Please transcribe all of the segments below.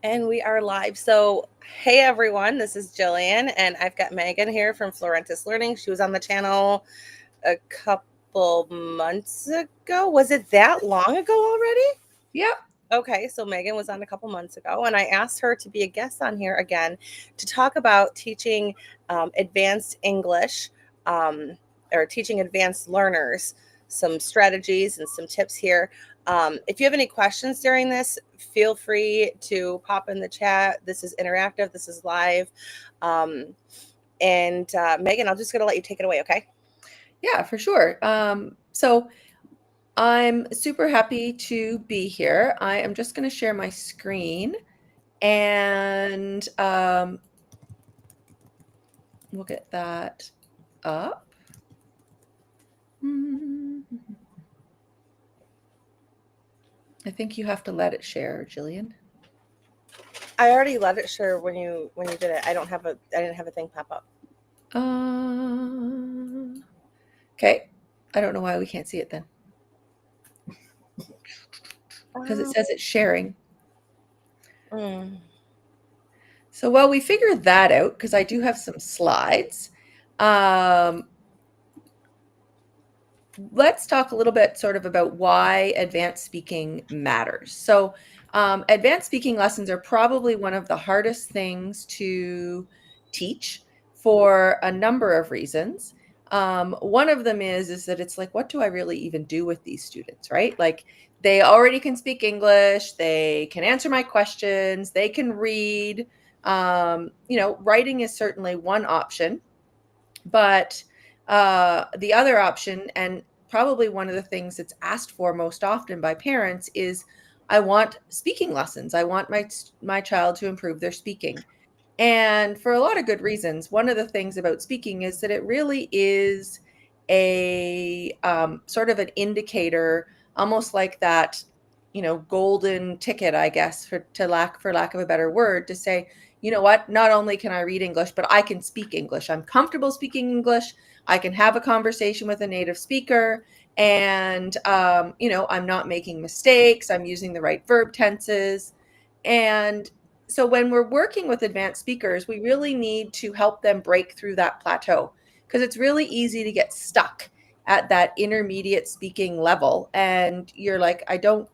And we are live. So, hey everyone, this is Jillian, and I've got Meaghan here from Florentis Learning. She was on the channel a couple months ago. Was it that long ago already? Yep. Okay, so Meaghan was on a couple months ago, and I asked her to be a guest on here again to talk about teaching advanced English um, or teaching advanced learners some strategies and some tips here. If you have any questions during this, feel free to pop in the chat. This is interactive, this is live. And Meaghan, I'm just going to let you take it away, okay? Yeah, for sure. So I'm super happy to be here. I am just going to share my screen and we'll get that up. I think you have to let it share, Jillian. I already let it share when you did it. I didn't have a thing pop up. Okay. I don't know why we can't see it then. Because it says it's sharing. So while we figure that out, because I do have some slides, let's talk a little bit sort of about why advanced speaking matters. So advanced speaking lessons are probably one of the hardest things to teach for a number of reasons. One of them is that it's like, what do I really even do with these students, right? Like they already can speak English, they can answer my questions, they can read. Writing is certainly one option, but the other option, and probably one of the things that's asked for most often by parents, is I want speaking lessons. I want my child to improve their speaking. And for a lot of good reasons. One of the things about speaking is that it really is a sort of an indicator, almost like that, golden ticket, I guess, for lack of a better word, to say, you know what, not only can I read English, but I can speak English. I'm comfortable speaking English. I can have a conversation with a native speaker, and I'm not making mistakes. I'm using the right verb tenses. And so when we're working with advanced speakers, we really need to help them break through that plateau, because it's really easy to get stuck at that intermediate speaking level. And you're like, I don't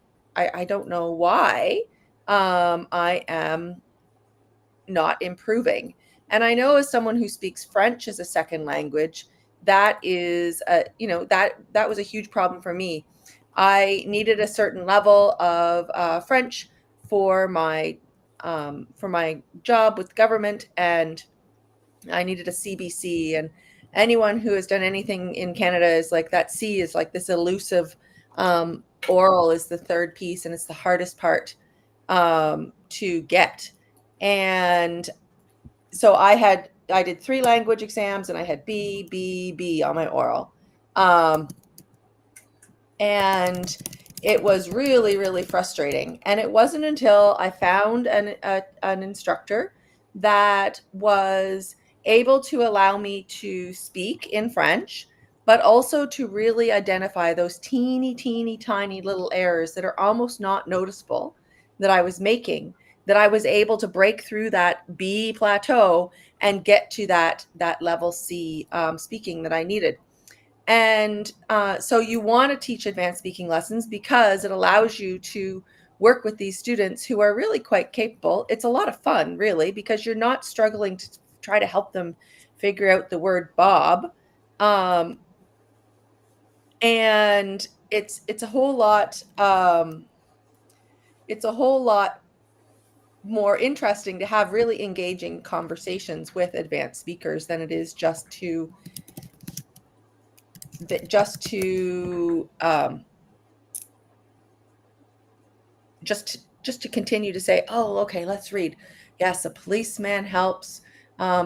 know why I am not improving. And I know, as someone who speaks French as a second language, that is that was a huge problem for me. I needed a certain level of French for my job with government, and I needed a CBC. And anyone who has done anything in Canada is like, that C is like this elusive, oral is the third piece, and it's the hardest part to get. And so I did 3 language exams, and I had B on my oral. And it was really, really frustrating. And it wasn't until I found an instructor that was able to allow me to speak in French, but also to really identify those teeny, teeny, tiny little errors that are almost not noticeable that I was making, that I was able to break through that B plateau and get to that level C speaking that I needed. And so you want to teach advanced speaking lessons because it allows you to work with these students who are really quite capable. It's a lot of fun, really, because you're not struggling to try to help them figure out the word Bob. And it's a whole lot more interesting to have really engaging conversations with advanced speakers than it is just to just to just to continue to say, oh, okay, let's read. Yes, a policeman helps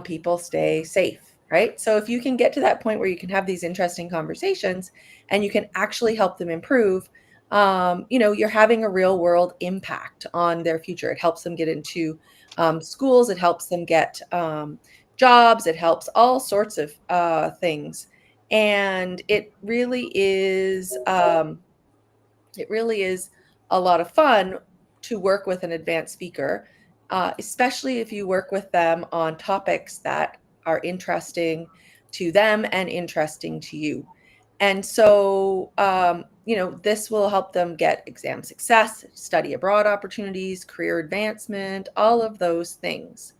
people stay safe, right? So if you can get to that point where you can have these interesting conversations and you can actually help them improve, you're having a real world impact on their future. It helps them get into schools. It helps them get jobs. It helps all sorts of things. And it really is a lot of fun to work with an advanced speaker, especially if you work with them on topics that are interesting to them and interesting to you. And so, this will help them get exam success, study abroad opportunities, career advancement, all of those things.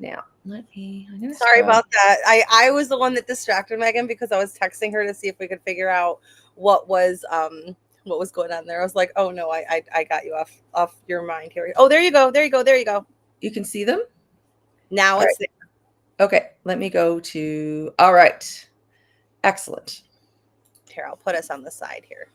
Now, I'm going to Sorry scroll. about that. I was the one that distracted Meaghan because I was texting her to see if we could figure out what was going on there. I was like, oh no, I got you off your mind here. Oh, there you go. There you go. There you go. You can see them? Now All right. it's there. Okay, let me go to, all right. Excellent. Here, I'll put us on the side here.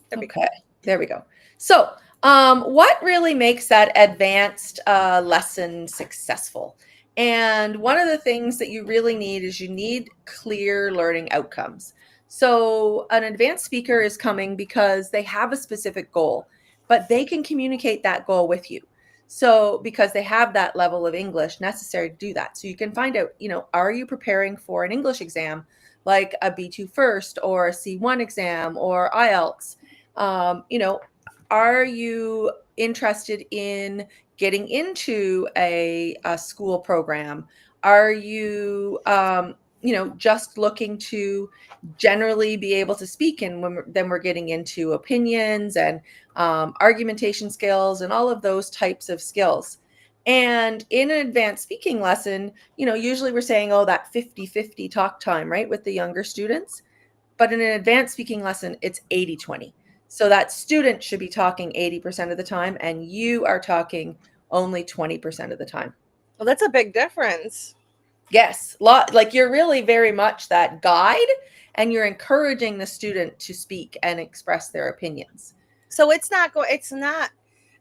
There we go. Okay, there we go. So, what really makes that advanced lesson successful? And one of the things that you really need is you need clear learning outcomes. So, an advanced speaker is coming because they have a specific goal, but they can communicate that goal with you. So, because they have that level of English necessary to do that. So, you can find out, are you preparing for an English exam like a B2 first or a C1 exam or IELTS? Are you interested in getting into a school program? Are you, just looking to generally be able to speak? And then we're getting into opinions and argumentation skills and all of those types of skills. And in an advanced speaking lesson, usually we're saying, oh, that 50-50 talk time, right, with the younger students. But in an advanced speaking lesson, it's 80-20. So that student should be talking 80% of the time, and you are talking only 20% of the time. Well, that's a big difference. Yes, like you're really very much that guide, and you're encouraging the student to speak and express their opinions. So it's not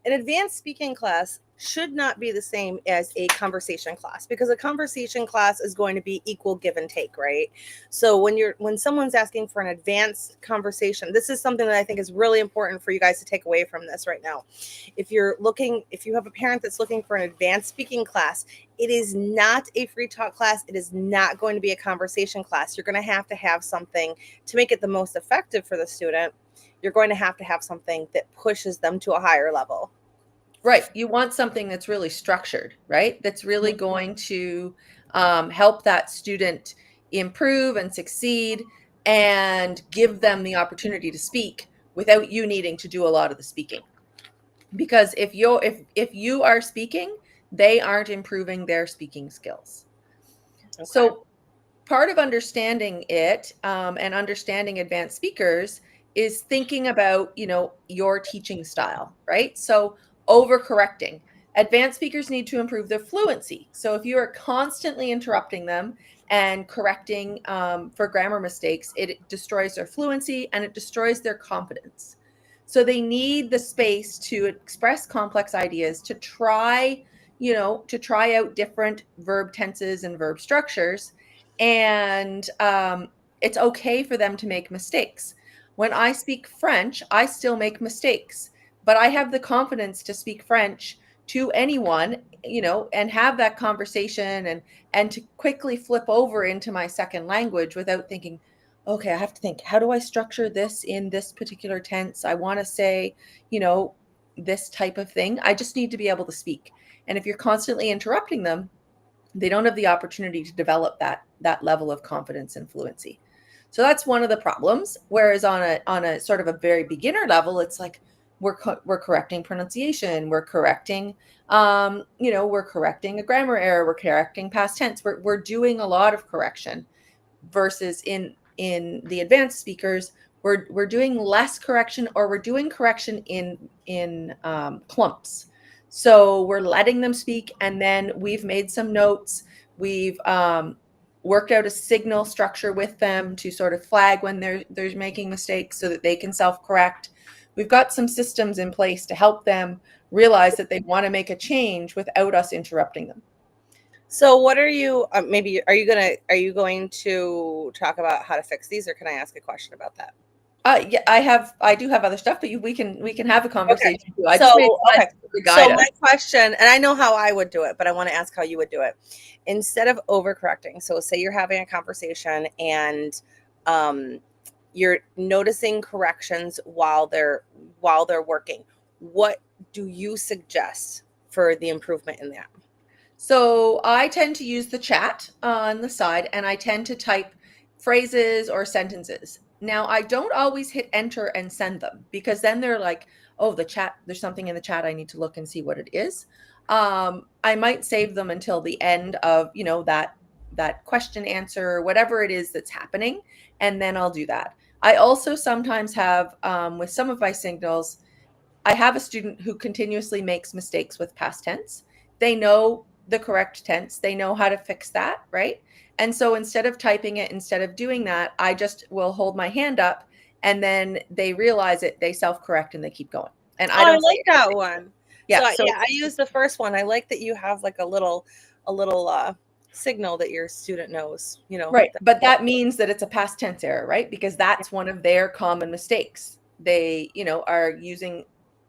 an advanced speaking class should not be the same as a conversation class, because a conversation class is going to be equal give and take, right? So when someone's asking for an advanced conversation, this is something that I think is really important for you guys to take away from this right now. If you have a parent that's looking for an advanced speaking class, it is not a free talk class. It is not going to be a conversation class. You're going to have something to make it the most effective for the student. You're going to have something that pushes them to a higher level. Right. You want something that's really structured, right? That's really going to help that student improve and succeed and give them the opportunity to speak without you needing to do a lot of the speaking. Because if you are speaking, they aren't improving their speaking skills. Okay. So part of understanding it and understanding advanced speakers is thinking about, your teaching style, right? So overcorrecting. Advanced speakers need to improve their fluency. So if you are constantly interrupting them and correcting for grammar mistakes, it destroys their fluency and it destroys their confidence. So they need the space to express complex ideas, to try out different verb tenses and verb structures. And it's okay for them to make mistakes. When I speak French, I still make mistakes, but I have the confidence to speak French to anyone, and have that conversation and to quickly flip over into my second language without thinking, okay, I have to think, how do I structure this in this particular tense? I want to say, this type of thing. I just need to be able to speak. And if you're constantly interrupting them, they don't have the opportunity to develop that level of confidence and fluency. So that's one of the problems. Whereas on a sort of a very beginner level, it's like we're correcting pronunciation, we're correcting we're correcting a grammar error, we're correcting past tense. We're doing a lot of correction, versus in the advanced speakers, we're doing less correction, or we're doing correction in clumps. So we're letting them speak, and then we've made some notes. We've worked out a signal structure with them to sort of flag when they're making mistakes so that they can self-correct. We've got some systems in place to help them realize that they want to make a change without us interrupting them. So what are you are you going to talk about how to fix these, or can I ask a question about that? Yeah, I do have other stuff, but we can have a conversation too. I So, just made okay. to guide us. My question, and I know how I would do it, but I want to ask how you would do it. Instead of overcorrecting, so say you're having a conversation and you're noticing corrections while they're working. What do you suggest for the improvement in that? So I tend to use the chat on the side and I tend to type phrases or sentences. Now, I don't always hit enter and send them because then they're like, oh, the chat, there's something in the chat. I need to look and see what it is. I might save them until the end of, that question answer, whatever it is that's happening, and then I'll do that. I also sometimes have, with some of my signals, I have a student who continuously makes mistakes with past tense. They know the correct tense, they know how to fix that, right? And so instead of typing it, instead of doing that, I just will hold my hand up and then they realize it, they self correct and they keep going. And Oh, I I don't say like that anything. one. So Yeah. So yeah, I use the first one. I like that you have like a little signal that your student knows, right. that, But that means that it's a past tense error, right? Because that's one of their common mistakes. They, are using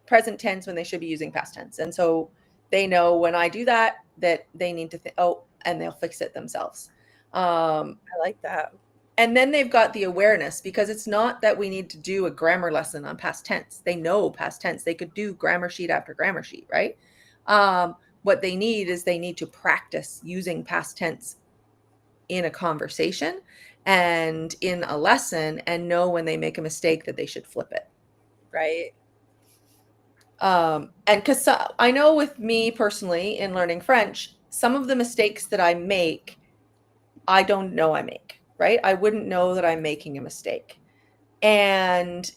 present tense when they should be using past tense. And so they know when I do that, that they need to think, oh, and they'll fix it themselves. I like that. And then they've got the awareness because it's not that we need to do a grammar lesson on past tense. They know past tense. They could do grammar sheet after grammar sheet, right? What they need is they need to practice using past tense in a conversation and in a lesson and know when they make a mistake that they should flip it. Right. And because I know with me personally in learning French, some of the mistakes that I make, I don't know I make, right? I wouldn't know that I'm making a mistake. And,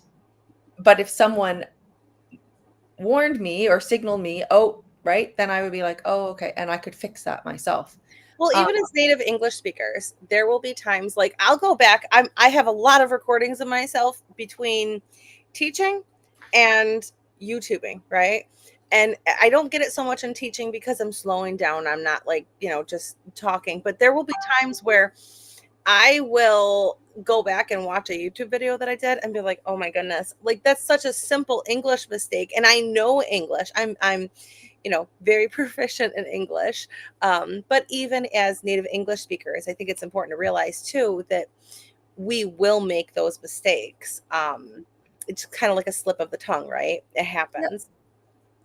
but if someone warned me or signaled me, oh, right, then I would be like, oh, okay. And I could fix that myself. Well, Um, even as native English speakers, there will be times like I'll go back. I have a lot of recordings of myself between teaching and YouTubing, right? And I don't get it so much in teaching because I'm slowing down. I'm not like, just talking, but there will be times where I will go back and watch a YouTube video that I did and be like, "Oh my goodness, like that's such a simple English mistake." And I know English. I'm very proficient in English. But even as native English speakers, I think it's important to realize too that we will make those mistakes. It's kind of like a slip of the tongue, right? It happens.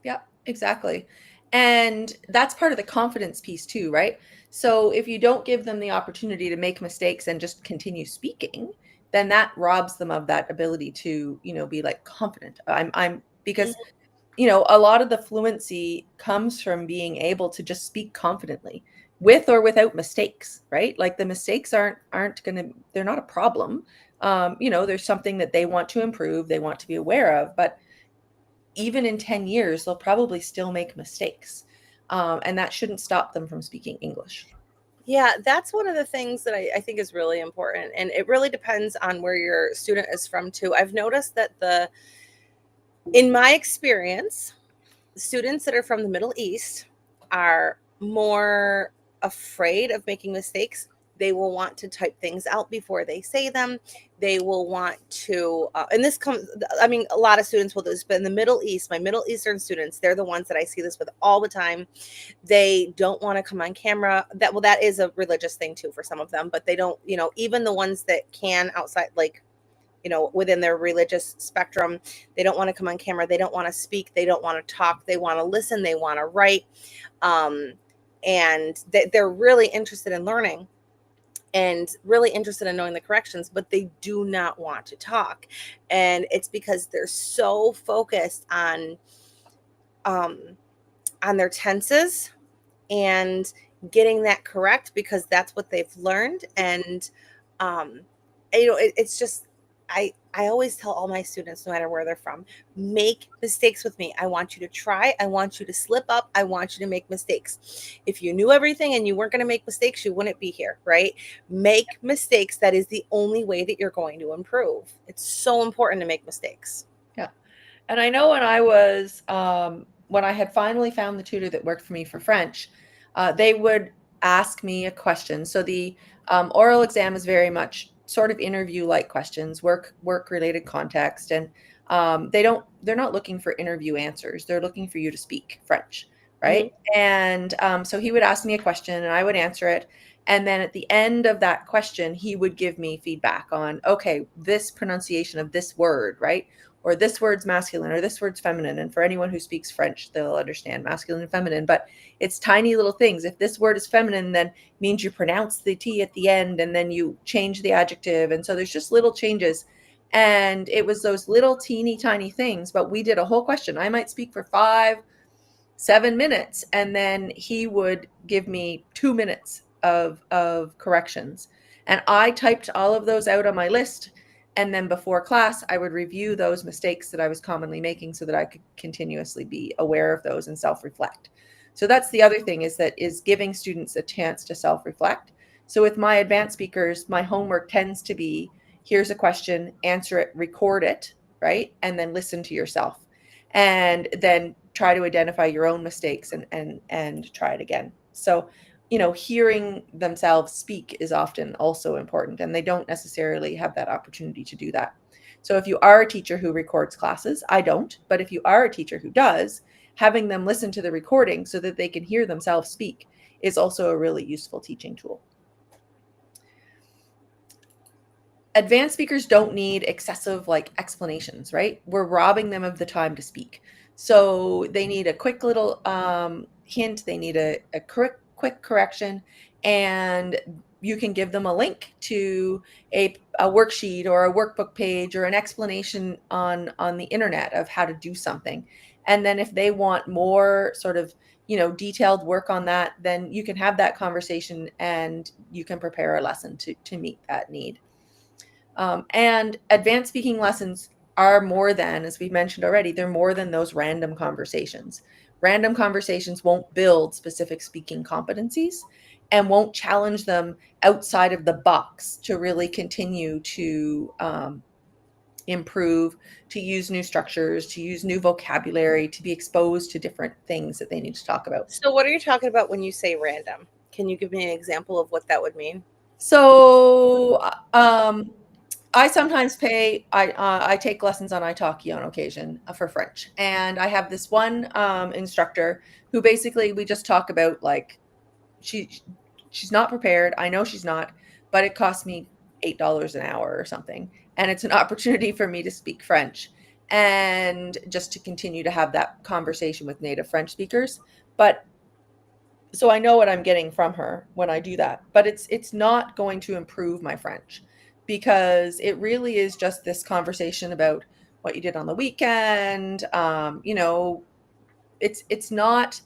Yeah, exactly. And that's part of the confidence piece too, right? So if you don't give them the opportunity to make mistakes and just continue speaking, then that robs them of that ability to, be like confident. I'm because, Mhm. a lot of the fluency comes from being able to just speak confidently with or without mistakes, right? Like the mistakes aren't going to, they're not a problem. There's something that they want to improve, they want to be aware of, but even in 10 years, they'll probably still make mistakes. And that shouldn't stop them from speaking English. Yeah, that's one of the things that I think is really important. And it really depends on where your student is from, too. I've noticed that in my experience, students that are from the Middle East are more afraid of making mistakes. They will want to type things out before they say them. They will want to, and this comes, I mean, a lot of students will do this, but in the Middle East, my Middle Eastern students, they're the ones that I see this with all the time. They don't want to come on camera. That is a religious thing too for some of them, but they don't, even the ones that can outside, like, within their religious spectrum. They don't want to come on camera. They don't want to speak. They don't want to talk. They want to listen. They want to write. Um, and they're really interested in learning and really interested in knowing the corrections, but they do not want to talk. And it's because they're so focused um, on their tenses and getting that correct because that's what they've learned. And um it's just I always tell all my students, no matter where they're from, make mistakes with me. I want you to try, I want you to slip up, I want you to make mistakes. If you knew everything and you weren't going to make mistakes, you wouldn't be here, right? Make mistakes. That is the only way that you're going to improve. It's so important to make mistakes. Yeah. And I know when I had finally found the tutor that worked for me for French, they would ask me a question. So the oral exam is very much sort of interview like questions, work related context, and they're not looking for interview answers. They're looking for you to speak French, Hmm. right? And so he would ask me a question, and I would answer it. And then at the end of that question, he would give me feedback on, okay, this pronunciation of this word, right? or this word's masculine or this word's feminine. And for anyone who speaks French, they'll understand masculine and feminine, but it's tiny little things. If this word is feminine, then means you pronounce the T at the end and then you change the adjective. And so there's just little changes. And it was those little teeny tiny things, but we did a whole question. I might speak for 5-7 minutes, and then he would give me 2 minutes of corrections. And I typed all of those out on my list. And then before class, I would review those mistakes that I was commonly making so that I could continuously be aware of those and self-reflect. So that's the other thing, is giving students a chance to self-reflect. So with my advanced speakers, my homework tends to be, here's a question, answer it, record it, right? And then listen to yourself. And then try to identify your own mistakes and try it again. So, hearing themselves speak is often also important, and they don't necessarily have that opportunity to do that. So if you are a teacher who records classes, I don't, but if you are a teacher who does, having them listen to the recording so that they can hear themselves speak is also a really useful teaching tool. Advanced speakers don't need excessive explanations, right? We're robbing them of the time to speak. So they need a quick little hint. They need a quick correction, and you can give them a link to a worksheet or a workbook page or an explanation on the internet of how to do something. And then if they want more sort of detailed work on that, then you can have that conversation and you can prepare a lesson to meet that need. And advanced speaking lessons are more than, as we mentioned already, they're more than those random conversations. Random conversations won't build specific speaking competencies and won't challenge them outside of the box to really continue to improve, to use new structures, to use new vocabulary, to be exposed to different things that they need to talk about. So what are you talking about when you say random? Can you give me an example of what that would mean? So, I sometimes I take lessons on italki on occasion for French, and I have this one instructor who basically we just talk about she's not prepared. I know she's not, but it costs me $8 an hour or something, and it's an opportunity for me to speak French and just to continue to have that conversation with native French speakers. But so I know what I'm getting from her when I do that, but it's not going to improve my French because it really is just this conversation about what you did on the weekend. It's not,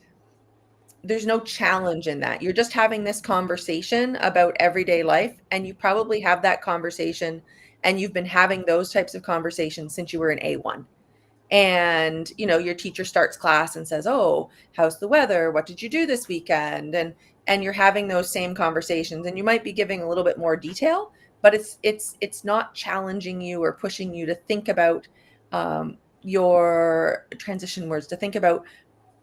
there's no challenge in that. You're just having this conversation about everyday life, and you probably have that conversation and you've been having those types of conversations since you were in A1. And your teacher starts class and says, oh, how's the weather, what did you do this weekend, and you're having those same conversations, and you might be giving a little bit more detail, but it's not challenging you or pushing you to think about your transition words, to think about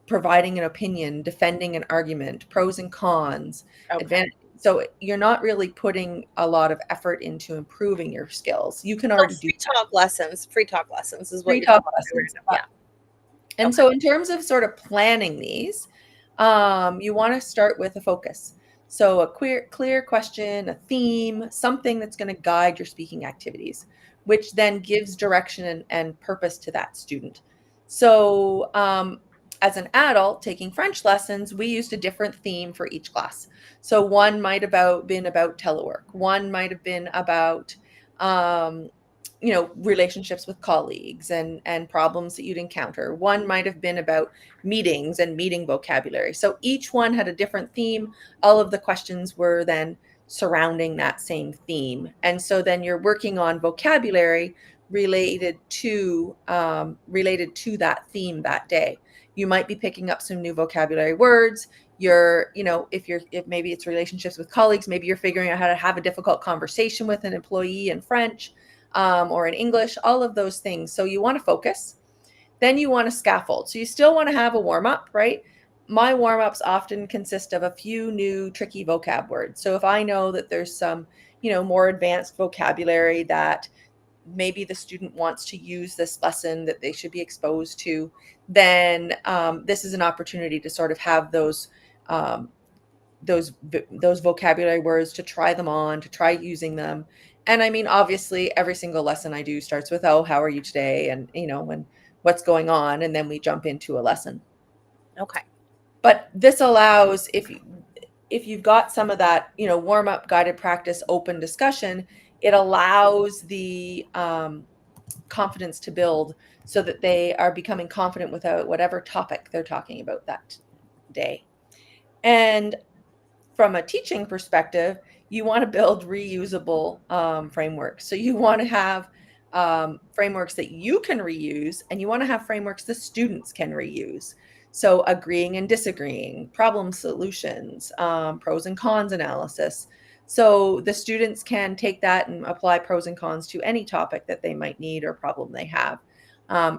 providing an opinion, defending an argument, pros and cons, Okay. so you're not really putting a lot of effort into improving your skills. You can So already do free talk lessons is what free you're talk calling it, lessons. random. Yeah. And Okay. so in terms of sort of planning these, you want to start with a focus. So a clear question, a theme, something that's going to guide your speaking activities, which then gives direction and purpose to that student. So as an adult taking French lessons, we used a different theme for each class. So one might have been about telework. One might have been about relationships with colleagues and problems that you'd encounter. One might have been about meetings and meeting vocabulary. So each one had a different theme. All of the questions were then surrounding that same theme, and so then you're working on vocabulary related to that theme that day. You might be picking up some new vocabulary words. If maybe it's relationships with colleagues, maybe you're figuring out how to have a difficult conversation with an employee in French, or in English, all of those things. So you want to focus. Then you want to scaffold. So you still want to have a warm up, right? My warm ups often consist of a few new tricky vocab words. So if I know that there's some, more advanced vocabulary that maybe the student wants to use this lesson, that they should be exposed to, then this is an opportunity to sort of have those vocabulary words, to try them on, to try using them, And I mean, obviously, every single lesson I do starts with, "Oh, how are you today?" And, and what's going on, and then we jump into a lesson. Okay. But this allows, if you've got some of that, warm up, guided practice, open discussion, it allows the confidence to build so that they are becoming confident without whatever topic they're talking about that day. And from a teaching perspective, you want to build reusable frameworks. So you want to have frameworks that you can reuse, and you want to have frameworks the students can reuse. So agreeing and disagreeing, problem solutions, pros and cons analysis. So the students can take that and apply pros and cons to any topic that they might need or problem they have.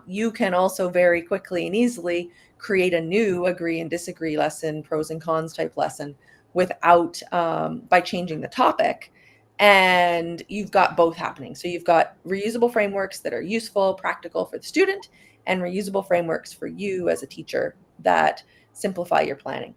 You can also very quickly and easily create a new agree and disagree lesson, pros and cons type lesson, without by changing the topic, and you've got both happening. So you've got reusable frameworks that are useful, practical for the student, and reusable frameworks for you as a teacher that simplify your planning.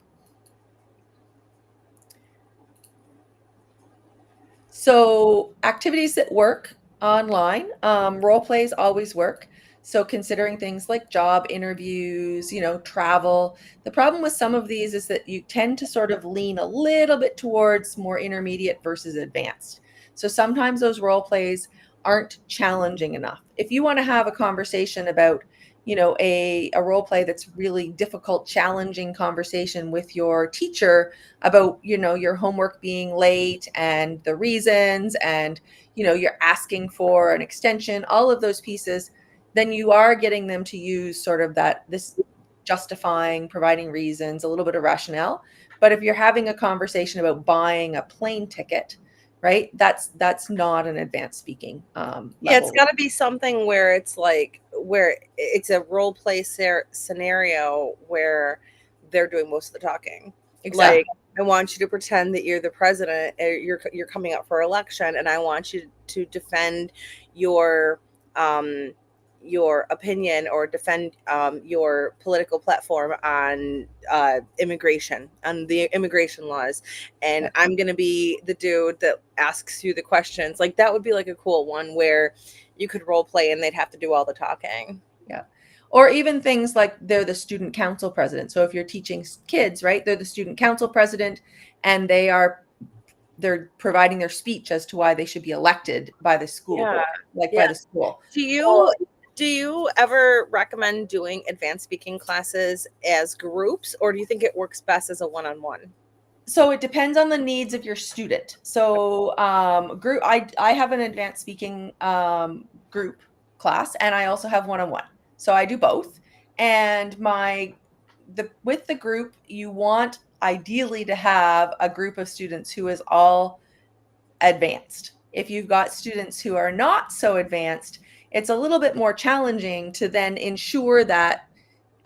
So activities that work online, role plays always work. So considering things like job interviews, travel. The problem with some of these is that you tend to sort of lean a little bit towards more intermediate versus advanced. So sometimes those role plays aren't challenging enough. If you want to have a conversation about, a role play that's really difficult, challenging conversation with your teacher about, your homework being late and the reasons, and, you're asking for an extension, all of those pieces, then you are getting them to use sort of this justifying, providing reasons, a little bit of rationale. But if you're having a conversation about buying a plane ticket, right, that's not an advanced speaking Yeah, it's level. got to be something where it's like where it's a role play scenario where they're doing most of the talking. Like, Exactly. I want you to pretend that you're the president, you're coming up for election, and I want you to defend your um your opinion or defend your political platform on immigration, on the immigration laws, and Yeah. I'm gonna be the dude that asks you the questions. Like, that would be like a cool one where you could role play and they'd have to do all the talking. Yeah. Or even things like they're the student council president. So if you're teaching kids, right, they're the student council president, and they're providing their speech as to why they should be elected by the school Yeah. board, like Yeah. by the school. Do Or you do you ever recommend doing advanced speaking classes as groups, or do you think it works best as a one-on-one? so it depends on the needs of your student. So group, I have an advanced speaking group class, and I also have one-on-one. So I do both. And with the group, you want ideally to have a group of students who is all advanced. If you've got students who are not so advanced, it's a little bit more challenging to then ensure that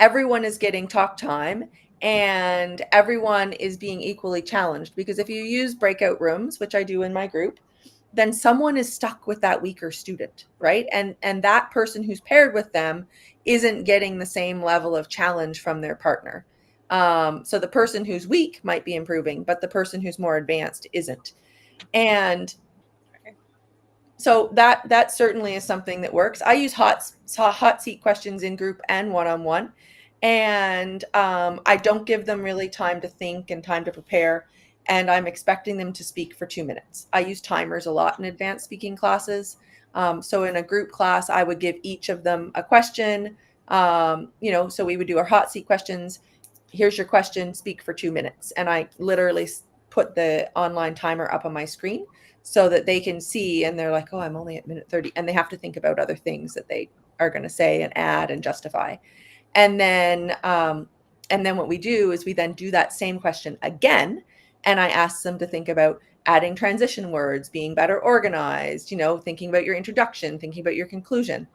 everyone is getting talk time and everyone is being equally challenged. Because if you use breakout rooms, which I do in my group, then someone is stuck with that weaker student, right? And that person who's paired with them isn't getting the same level of challenge from their partner. So the person who's weak might be improving, but the person who's more advanced isn't. And so that certainly is something that works. I use hot seat questions in group and one-on-one, and I don't give them really time to think and time to prepare, and I'm expecting them to speak for 2 minutes. I use timers a lot in advanced speaking classes. So in a group class, I would give each of them a question. So we would do our hot seat questions. Here's your question, speak for 2 minutes, and I literally put the online timer up on my screen so that they can see, and they're like, oh, I'm only at minute 30, and they have to think about other things that they are going to say and add and justify. And then what we do is we then do that same question again, and I ask them to think about adding transition words, being better organized, thinking about your introduction, thinking about your conclusion.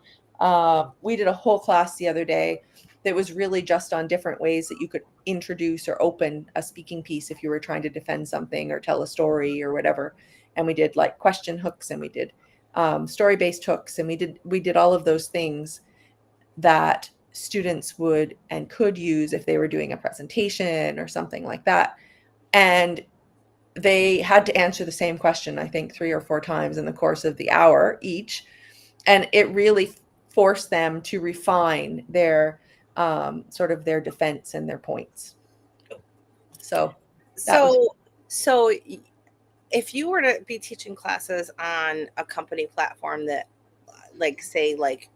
We did a whole class the other day that was really just on different ways that you could introduce or open a speaking piece if you were trying to defend something or tell a story or whatever. And we did like question hooks, and we did story-based hooks, and we did all of those things that students would and could use if they were doing a presentation or something like that. And they had to answer the same question, I think 3 or 4 times in the course of the hour each, and it really forced them to refine their sort of their defense and their points. So that was So, so if you were to be teaching classes on a company platform that, like, say, like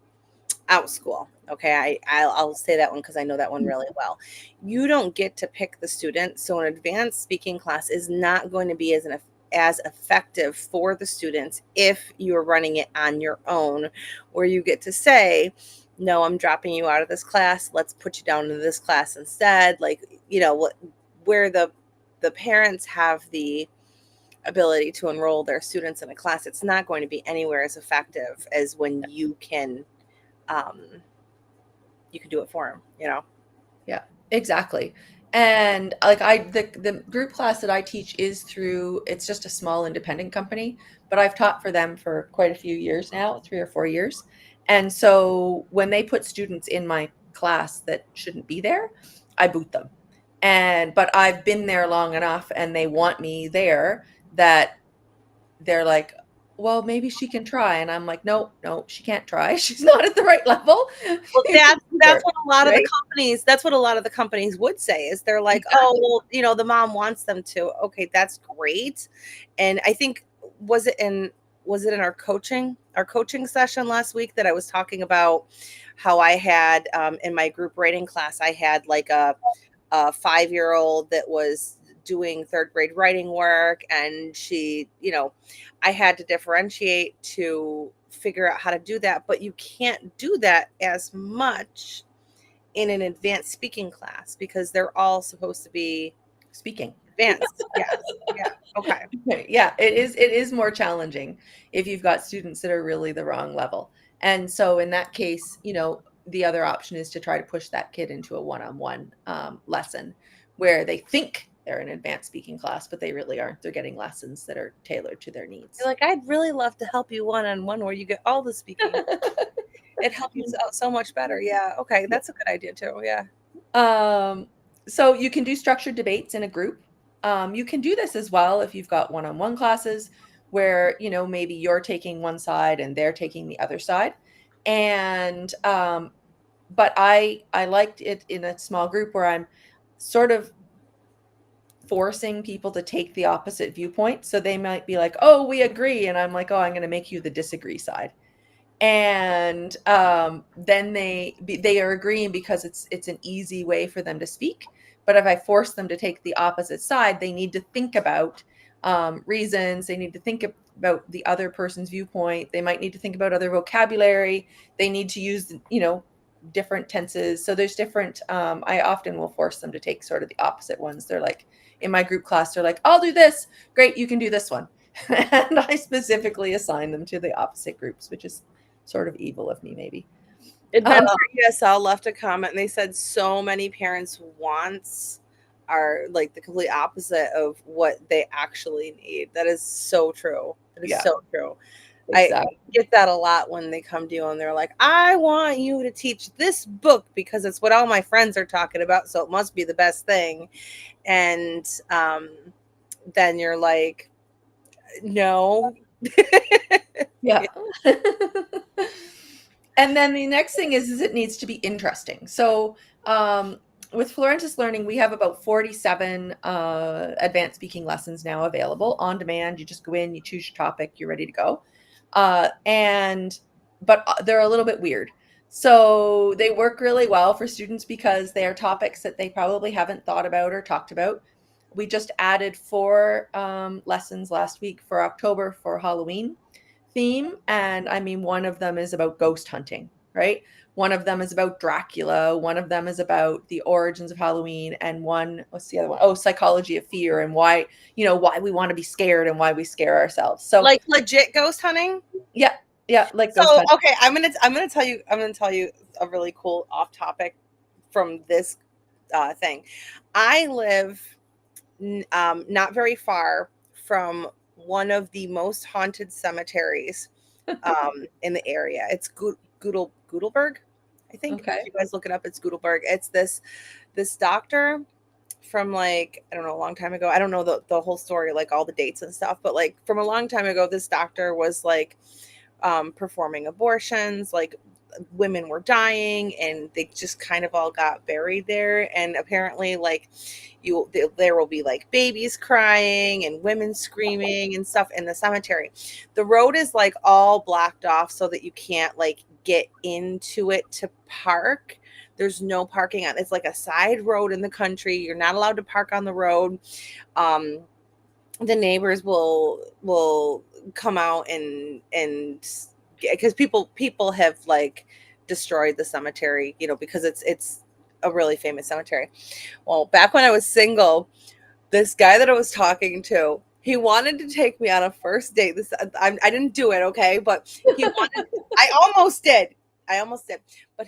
OutSchool, okay, I'll say that one because I know that one really well. You don't get to pick the student, so an advanced speaking class is not going to be as effective for the students if you're running it on your own, where you get to say, no, I'm dropping you out of this class, let's put you down into this class instead. Like, where the parents have the ability to enroll their students in a class, it's not going to be anywhere as effective as when um, you can do it for them. Yeah, exactly. And like the group class that I teach is through, it's just a small independent company, but I've taught for them for quite a few years now, 3 or 4 years. And so when they put students in my class that shouldn't be there, I boot them. But I've been there long enough and they want me there that they're like, well, maybe she can try. And I'm like, no, no, she can't try. She's not at the right level. Well, You that's can teach that's her, what a lot of the right? companies that's what a lot of the companies would say is they're like, oh, Exactly. well, the mom wants them to. Okay, that's great. And I think, was it in our coaching session last week that I was talking about how I had, in my group writing class, I had like a 5-year-old that was doing third grade writing work, and I had to differentiate to figure out how to do that, but you can't do that as much in an advanced speaking class because they're all supposed to be Speaking. advanced. Yes. Yeah. Okay. Yeah, it is more challenging if you've got students that are really the wrong level. And so in that case, the other option is to try to push that kid into a one-on-one lesson where they think they're in advanced speaking class, but they really aren't. They're getting lessons that are tailored to their You're needs. like, I'd really love to help you one on one where you get all the speaking. It helps you out so much better. Yeah. Okay. Yeah. That's a good idea too. Yeah. Um, so you can do structured debates in a group. You can do this as well if you've got one-on-one classes where, maybe you're taking one side and they're taking the other side. And but I liked it in a small group where I'm sort of forcing people to take the opposite viewpoint. So they might be like, "Oh, we agree," and I'm like, "Oh, I'm going to make you the disagree side." And then they are agreeing because it's an easy way for them to speak. But if I force them to take the opposite side, they need to think about reasons. They need to think about the other person's viewpoint. They might need to think about other vocabulary. They need to use different tenses. So there's different. I often will force them to take sort of the opposite ones. They're like in my group class. They're like, "I'll do this. Great, you can do this one." And I specifically assign them to the opposite groups, which is sort of evil of me, maybe. Um, Adventure ESL left a comment and they said so many parents' wants are like the complete opposite of what they actually need. That is so true. That is yeah, so true. I exactly. get that a lot when they come to you and they're like, I want you to teach this book because it's what all my friends are talking about. So it must be the best thing. And then you're like, no. Yeah. And then the next thing is it needs to be interesting. So with Florentis Learning, we have about 47 advanced speaking lessons now available on demand. You just go in, you choose your topic, you're ready to go. But they're a little bit weird. So they work really well for students because they are topics that they probably haven't thought about or talked about. We just added 4 lessons last week for October for Halloween theme. And I mean, one of them is about ghost hunting, right? One of them is about Dracula. One of them is about the origins of Halloween. And what's the other one? Oh, psychology of fear and why we want to be scared and why we scare ourselves. So, Like legit ghost hunting. yeah, yeah, like ghost So hunting. okay, I'm gonna tell you a really cool off topic from this thing. I live not very far from one of the most haunted cemeteries in the area. It's Gudelberg, I think. If Okay. you guys look it up, it's Gudelberg. It's this doctor. from like, I don't know, a long time ago. I don't know the whole story, like all the dates and stuff, but like from a long time ago, this doctor was like performing abortions, like women were dying and they just kind of all got buried there. And apparently like there will be like babies crying and women screaming and stuff in the cemetery. The road is like all blocked off so that you can't like get into it to park. There's no parking on. It's like a side road in the country. You're not allowed to park on the road. The neighbors will come out and because people have like destroyed the cemetery, you know, because it's a really famous cemetery. Well, back when I was single, this guy that I was talking to, he wanted to take me on a first date. I didn't do it, okay, but he wanted. I almost did. I almost did, but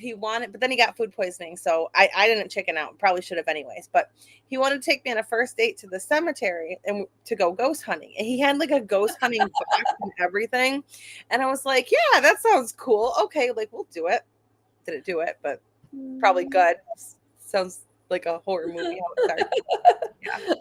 but then he got food poisoning, so I didn't chicken out. Probably should have anyways. But he wanted to take me on a first date to the cemetery and to go ghost hunting. And he had like a ghost hunting box and everything, and I was like, yeah, that sounds cool. Okay, like we'll do it. Didn't do it, but probably good. Sounds like a horror movie. Yeah.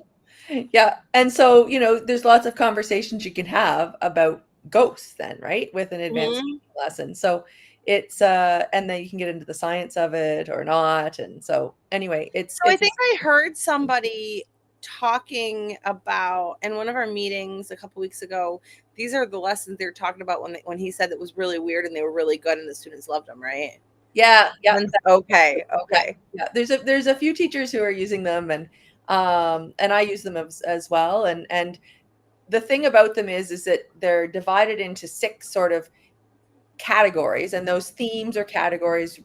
Yeah. And so, there's lots of conversations you can have about ghosts then, right? With an advanced Mhm. lesson. So it's and then you can get into the science of it or not. And so anyway, it's So I think I heard somebody talking about in one of our meetings a couple weeks ago. These are the lessons they were talking about when he said it was really weird and they were really good and the students loved them, right? yeah, yeah, Okay, yeah, okay. yeah. There's a few teachers who are using them and I use them as well. And the thing about them is that they're divided into 6 sort of categories, and those themes or categories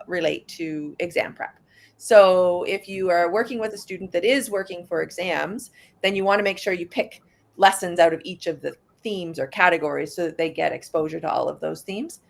relate to exam prep. So if you are working with a student that is working for exams, then you want to make sure you pick lessons out of each of the themes or categories so that they get exposure to all of those themes.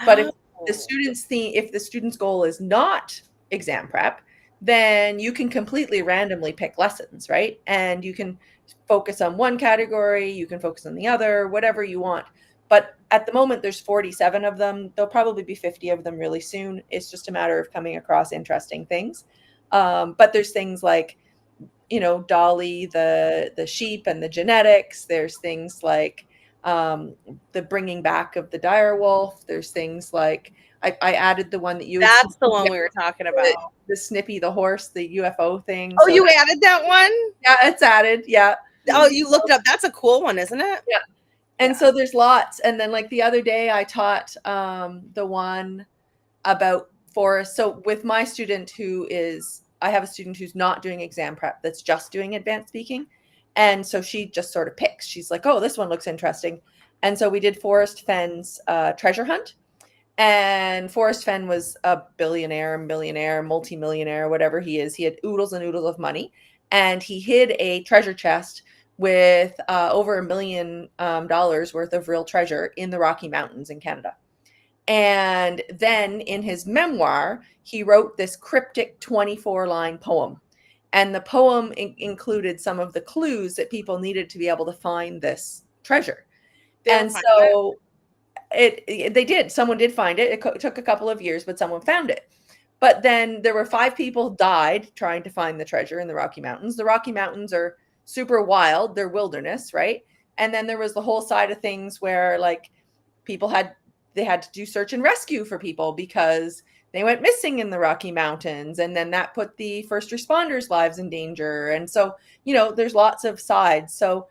But if Oh, if the student's goal is not exam prep, then you can completely randomly pick lessons, right? And you can focus on one category, you can focus on the other, whatever you want. But at the moment, there's 47 of them. There'll probably be 50 of them really soon. It's just a matter of coming across interesting things. But there's things like, Dolly, the sheep and the genetics. There's things like the bringing back of the dire wolf. There's things like I added the one that you had seen, that's the one we were talking about. the Snippy the horse, the UFO thing. Oh, So you added that one? yeah, it's added. Yeah. Oh, you looked it up. That's a cool one, isn't it? Yeah. And Yeah. so there's lots. And then like the other day I taught the one about forests. So with my student I have a student who's not doing exam prep, that's just doing advanced speaking. And so she just sort of picks. She's like, oh, this one looks interesting. And so we did Forrest Fenn's treasure hunt. And Forrest Fenn was a billionaire, millionaire, multimillionaire, whatever he is. He had oodles and oodles of money. And he hid a treasure chest with over $1 million worth of real treasure in the Rocky Mountains in Canada. And then in his memoir, he wrote this cryptic 24-line poem. And the poem included some of the clues that people needed to be able to find this treasure. They were And fine with it. so they did. Someone did find it. It took a couple of years, but someone found it. But then there were 5 people died trying to find the treasure in the Rocky Mountains. The Rocky Mountains are super wild. They're wilderness, right? And then there was the whole side of things where like they had to do search and rescue for people because they went missing in the Rocky Mountains. And then that put the first responders' lives in danger. And so, there's lots of sides. So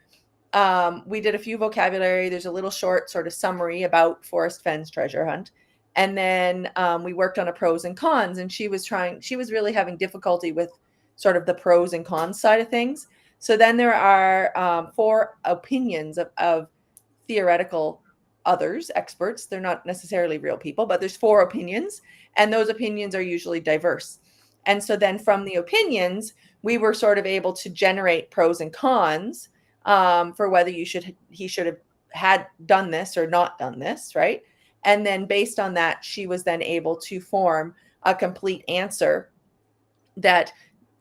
we did a few vocabulary. There's a little short sort of summary about Forrest Fenn's treasure hunt. And then we worked on a pros and cons, and she was really having difficulty with sort of the pros and cons side of things. So then there are 4 opinions of theoretical others, experts. They're not necessarily real people, but there's 4 opinions, and those opinions are usually diverse. And so then from the opinions, we were sort of able to generate pros and cons for whether he should have had done this or not done this, right? And then based on that, she was then able to form a complete answer that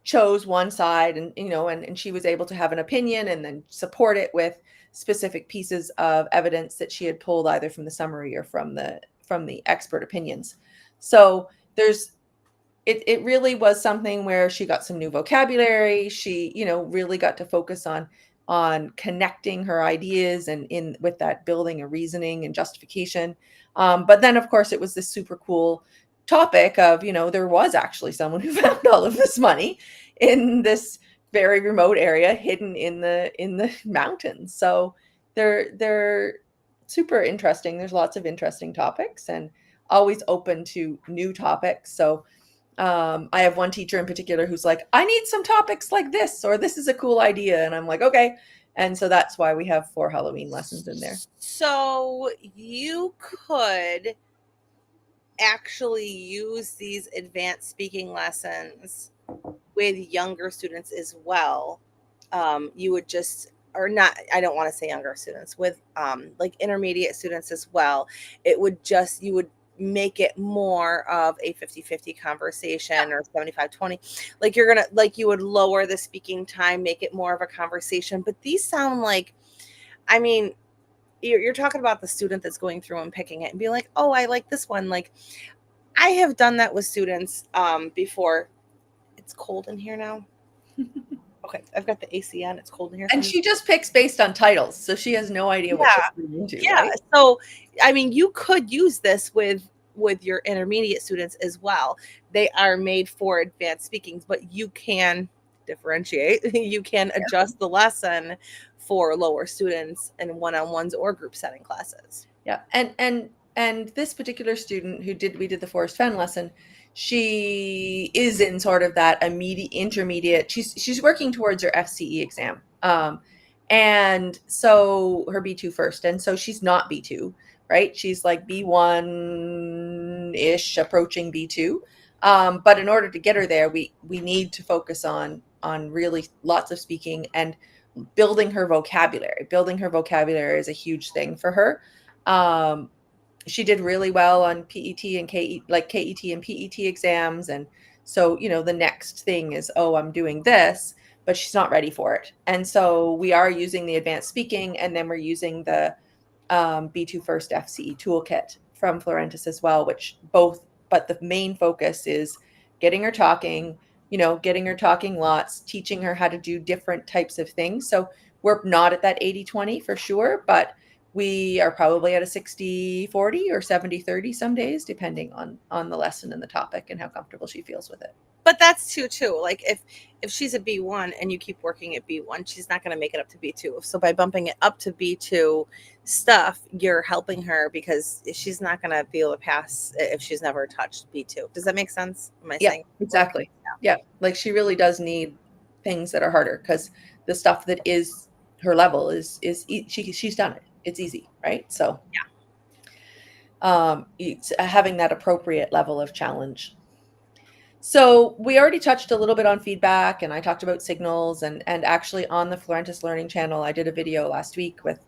chose one side, and she was able to have an opinion and then support it with specific pieces of evidence that she had pulled either from the summary or from the expert opinions. So there's it really was something where she got some new vocabulary. She, really got to focus on connecting her ideas and in with that building a reasoning and justification. But then, of course, it was this super cool topic of, there was actually someone who found all of this money in this very remote area hidden in the mountains. So they're super interesting. There's lots of interesting topics and always open to new topics. So I have one teacher in particular who's like, I need some topics like this, or this is a cool idea. And I'm like, okay. And so that's why we have 4 Halloween lessons in there. So you could actually use these advanced speaking lessons with younger students as well. You would just, or not, I don't want to say younger students, with like intermediate students as well. It would just, you would make it more of a 50-50 conversation or 75-20. Like you're going to, like you would lower the speaking time, make it more of a conversation. But these sound like, I mean, you're talking about the student that's going through and picking it and being like, oh, I like this one. Like I have done that with students before. It's cold in here now. Okay, I've got the AC on. It's cold in here. And she just picks based on titles, so she has no idea what she's getting into. Yeah. Right? So, I mean, you could use this with your intermediate students as well. They are made for advanced speakings, but you can differentiate. You can adjust the lesson for lower students in one-on-ones or group setting classes. Yeah. And this particular student we did the Forest Fen lesson, she is in sort of that intermediate. She's working towards her FCE exam. And so her B2 first. And so she's not B2, right? She's like B1-ish, approaching B2. But in order to get her there, we need to focus on really lots of speaking and building her vocabulary. Building her vocabulary is a huge thing for her. She did really well on PET and KET and PET exams. And so, the next thing is, oh, I'm doing this, but she's not ready for it. And so we are using the advanced speaking, and then we're using the B2 First FCE toolkit from Florentis as well, but the main focus is getting her talking, lots, teaching her how to do different types of things. So we're not at that 80-20 for sure, but we are probably at a 60-40 or 70-30 some days, depending on the lesson and the topic and how comfortable she feels with it. But that's too. Like if she's a B1 and you keep working at B1, she's not going to make it up to B2. So by bumping it up to B2 stuff, you're helping her because she's not going to be able to pass if she's never touched B2. Does that make sense? Am I saying? Exactly. Yeah. Like she really does need things that are harder, because the stuff that is her level she's done it. It's easy, right? So it's having that appropriate level of challenge. So we already touched a little bit on feedback, and I talked about signals, and actually on the Florentis Learning channel, I did a video last week with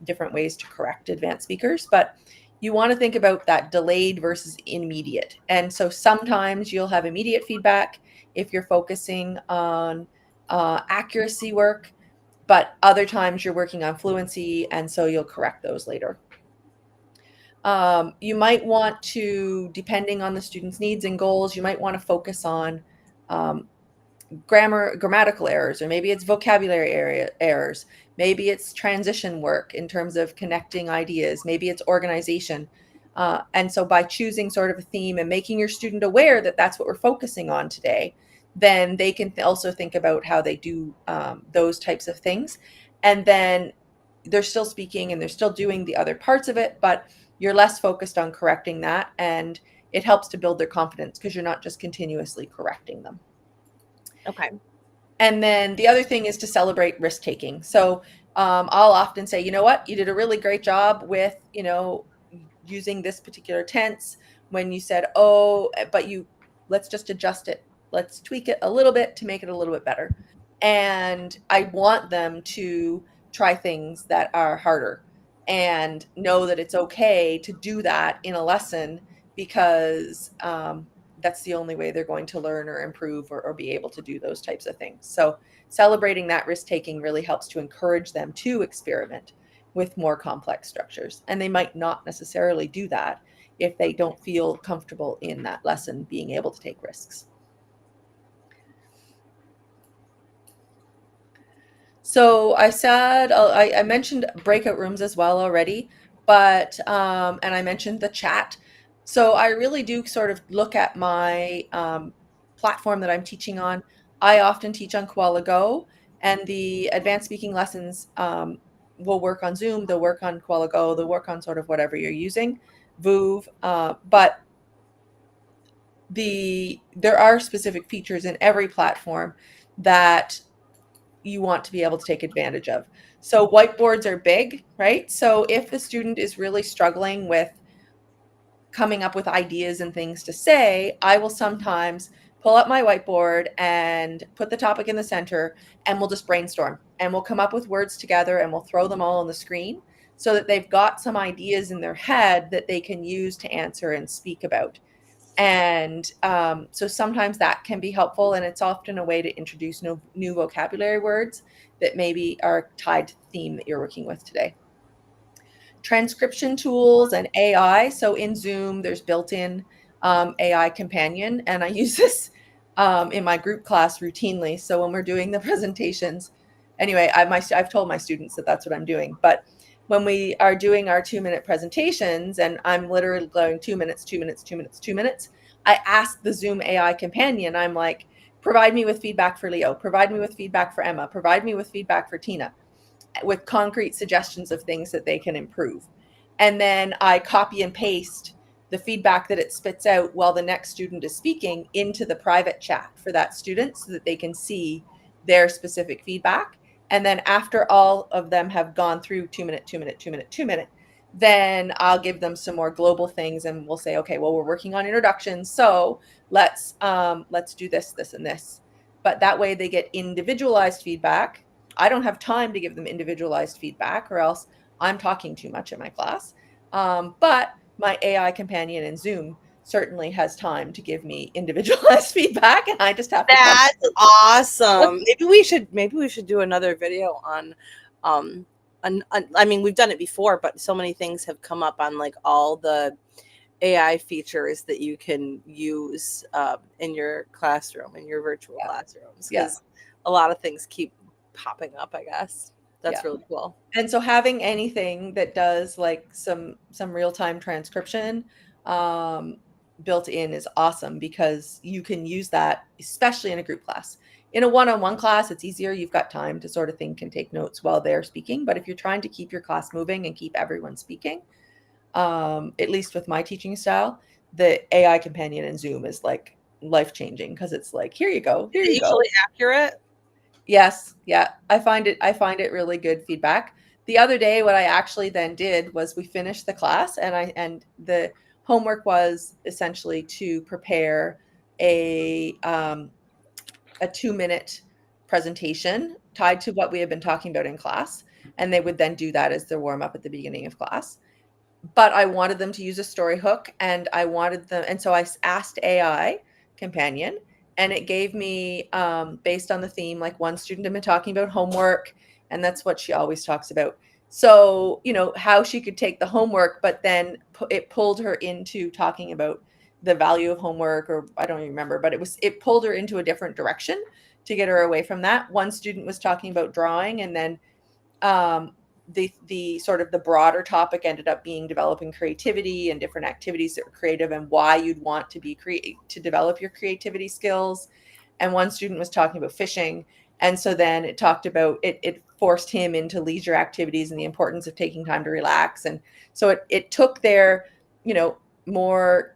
different ways to correct advanced speakers, but you want to think about that delayed versus immediate. And so sometimes you'll have immediate feedback if you're focusing on accuracy work, but other times you're working on fluency, and so you'll correct those later. You might want to, depending on the student's needs and goals, you might want to focus on grammatical errors, or maybe it's vocabulary errors. Maybe it's transition work in terms of connecting ideas. Maybe it's organization. And so by choosing sort of a theme and making your student aware that that's what we're focusing on today, then they can also think about how they do those types of things. And then they're still speaking and they're still doing the other parts of it, but you're less focused on correcting that. And it helps to build their confidence because you're not just continuously correcting them. Okay. And then the other thing is to celebrate risk taking. So I'll often say, you know what, you did a really great job with, using this particular tense when you said, oh, but let's just adjust it. Let's tweak it a little bit to make it a little bit better. And I want them to try things that are harder and know that it's okay to do that in a lesson, because that's the only way they're going to learn or improve or be able to do those types of things. So celebrating that risk taking really helps to encourage them to experiment with more complex structures. And they might not necessarily do that if they don't feel comfortable in that lesson being able to take risks. So I said, I mentioned breakout rooms as well already, but, and I mentioned the chat. So I really do sort of look at my platform that I'm teaching on. I often teach on Koala Go, and the advanced speaking lessons will work on Zoom, they'll work on Koala Go, they'll work on sort of whatever you're using, Voov, but there are specific features in every platform that you want to be able to take advantage of. So whiteboards are big, right? So if the student is really struggling with coming up with ideas and things to say, I will sometimes pull up my whiteboard and put the topic in the center, and we'll just brainstorm, and we'll come up with words together, and we'll throw them all on the screen so that they've got some ideas in their head that they can use to answer and speak about. And so sometimes that can be helpful, and it's often a way to introduce new vocabulary words that maybe are tied to the theme that you're working with today. Transcription tools and AI. So in Zoom, there's built-in AI companion, and I use this in my group class routinely. So when we're doing the presentations, anyway, I've told my students that that's what I'm doing. But when we are doing our 2-minute presentations, and I'm literally going 2 minutes, 2 minutes, 2 minutes, 2 minutes, I ask the Zoom AI companion, I'm like, provide me with feedback for Leo, provide me with feedback for Emma, provide me with feedback for Tina, with concrete suggestions of things that they can improve. And then I copy and paste the feedback that it spits out while the next student is speaking into the private chat for that student so that they can see their specific feedback. And then after all of them have gone through 2 minute, 2 minute, 2 minute, 2 minute, then I'll give them some more global things, and we'll say, okay, well, we're working on introductions, so let's do this, this, and this. But that way they get individualized feedback. I don't have time to give them individualized feedback, or else I'm talking too much in my class. But my AI companion in Zoom certainly has time to give me individualized feedback, and I just have to come. That's awesome. Maybe we should do another video um I mean, we've done it before, but so many things have come up on like all the AI features that you can use in your classroom, in your virtual Yeah, classrooms, yeah, because a lot of things keep popping up, I guess. That's yeah. really cool. And so having anything that does like some real-time transcription um, built in is awesome, because you can use that especially in a group class. In a one-on-one class, it's easier. You've got time to sort of think and take notes while they're speaking. But if you're trying to keep your class moving and keep everyone speaking, at least with my teaching style, the AI companion in Zoom is like life-changing, because it's like, here you go, here Is you it go. usually accurate? Yes, yeah. I find it really good feedback. The other day what I actually then did was we finished the class, and the homework was essentially to prepare a 2-minute presentation tied to what we had been talking about in class, and they would then do that as their warm up at the beginning of class. But I wanted them to use a story hook, and I wanted them, and so I asked AI companion, and it gave me, based on the theme, like one student had been talking about homework, and that's what she always talks about. So, how she could take the homework, but then it pulled her into talking about the value of homework, or I don't even remember, but it pulled her into a different direction to get her away from that. One student was talking about drawing, and then um, the sort of the broader topic ended up being developing creativity and different activities that were creative, and why you'd want to to develop your creativity skills. And one student was talking about fishing, and so then it talked about it forced him into leisure activities and the importance of taking time to relax. And so it took their more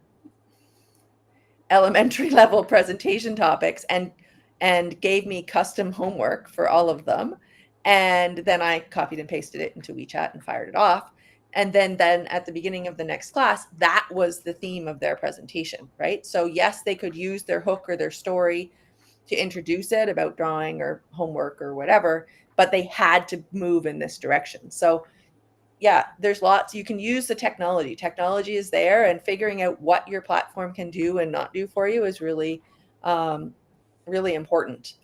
elementary level presentation topics, and gave me custom homework for all of them. And then I copied and pasted it into WeChat and fired it off. And then at the beginning of the next class, that was the theme of their presentation, right? So yes, they could use their hook or their story to introduce it about drawing or homework or whatever, but they had to move in this direction. So yeah, there's lots. You can use the technology. Technology is there, and figuring out what your platform can do and not do for you is really, um, really important.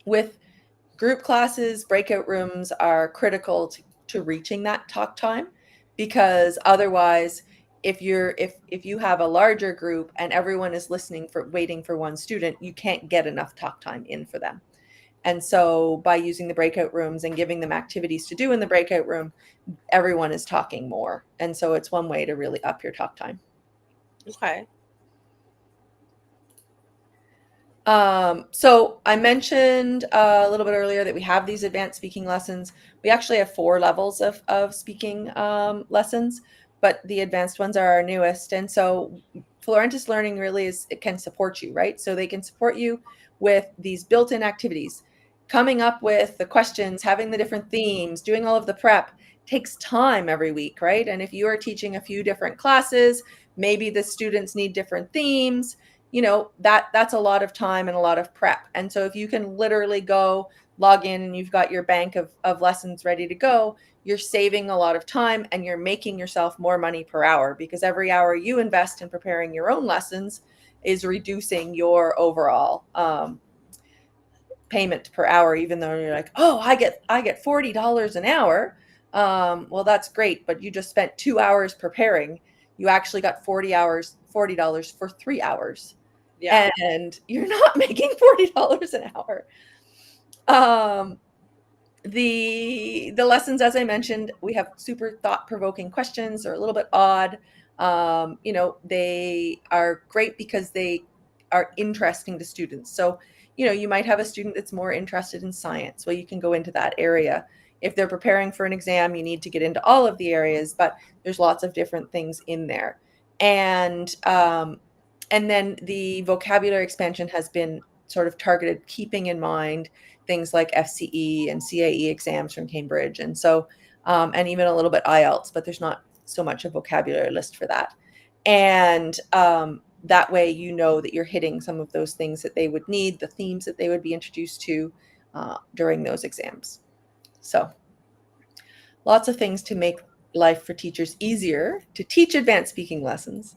With group classes, breakout rooms are critical to reaching that talk time, because otherwise if you have a larger group and everyone is waiting for one student, you can't get enough talk time in for them. And so by using the breakout rooms and giving them activities to do in the breakout room, everyone is talking more. And so it's one way to really up your talk time. Okay. So I mentioned a little bit earlier that we have these advanced speaking lessons. We actually have 4 levels of speaking lessons, but the advanced ones are our newest. And so Florentis Learning really it can support you, right? So they can support you with these built-in activities. Coming up with the questions, having the different themes, doing all of the prep takes time every week, right? And if you are teaching a few different classes, maybe the students need different themes, that's a lot of time and a lot of prep. And so if you can literally go log in and you've got your bank of lessons ready to go, you're saving a lot of time and you're making yourself more money per hour, because every hour you invest in preparing your own lessons is reducing your overall payment per hour, even though you're like, oh, I get $40 an hour. Well, that's great, but you just spent 2 hours preparing. You actually got $40 for 3 hours. Yeah. And you're not making $40 an hour. The lessons, as I mentioned, we have super thought-provoking questions. They're a little bit odd. They are great because they are interesting to students. So, you might have a student that's more interested in science. Well, you can go into that area. If they're preparing for an exam, you need to get into all of the areas, but there's lots of different things in there. And then the vocabulary expansion has been sort of targeted, keeping in mind things like FCE and CAE exams from Cambridge. And so, and even a little bit IELTS, but there's not so much a vocabulary list for that. And that way, that you're hitting some of those things that they would need, the themes that they would be introduced to during those exams. So lots of things to make life for teachers easier to teach advanced speaking lessons.